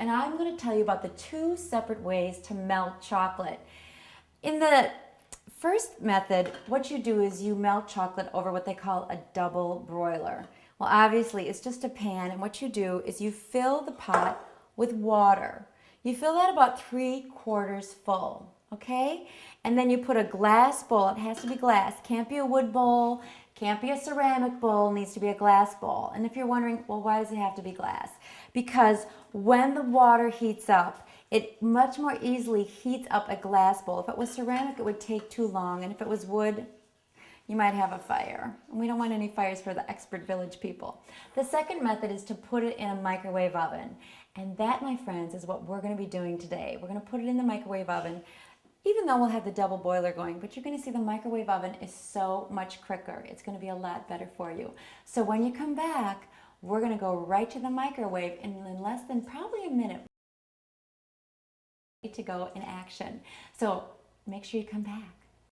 and I'm going to tell you about the two separate ways to melt chocolate. In the first method, what you do is you melt chocolate over what they call a double broiler. Well, obviously, it's just a pan, and what you do is you fill the pot with water. You fill that about 3/4 full, okay? And then you put a glass bowl. It has to be glass. Can't be a wood bowl, can't be a ceramic bowl, needs to be a glass bowl. And if you're wondering, well, why does it have to be glass? Because when the water heats up, it much more easily heats up a glass bowl. If it was ceramic, it would take too long. And if it was wood, you might have a fire. And we don't want any fires for the expert village people. The second method is to put it in a microwave oven. And that, my friends, is what we're going to be doing today. We're going to put it in the microwave oven, even though we'll have the double boiler going. But you're going to see the microwave oven is so much quicker. It's going to be a lot better for you. So when you come back, we're going to go right to the microwave, and in less than probably a minute, to go in action. So make sure you come back.